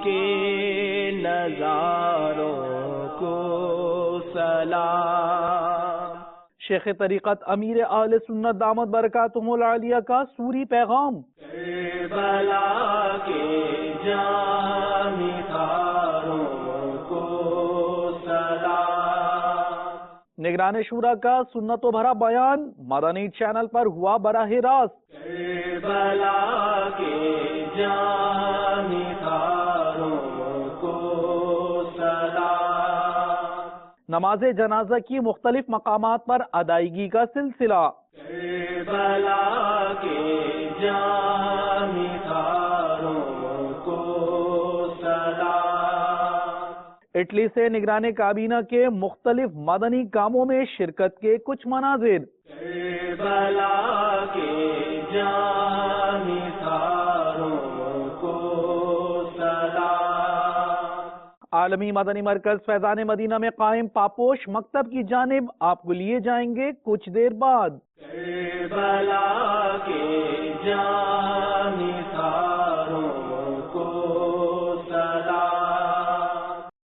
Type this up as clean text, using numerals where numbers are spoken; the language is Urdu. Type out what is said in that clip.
کے نظاروں کو سلام۔ شیخ طریقت امیر اہل سنت دامت برکاتہم العالیہ کا سوری پیغام۔ کربلا کے جانثاروں کو سلام۔ نگران شورا کا سنت و بھرا بیان مدنی چینل پر ہوا براہ راست۔ کربلا کے جانثاروں کو سلام۔ نماز جنازہ کی مختلف مقامات پر ادائیگی کا سلسلہ۔ کربلا کے جانثاروں کو سلام۔ اٹلی سے نگران کابینہ کے مختلف مدنی کاموں میں شرکت کے کچھ مناظر۔ کربلا کے جانثاروں کو سلام۔ عالمی مدنی مرکز فیضان مدینہ میں قائم پاپوش مکتب کی جانب آپ کو لیے جائیں گے کچھ دیر بعد۔ کربلا کے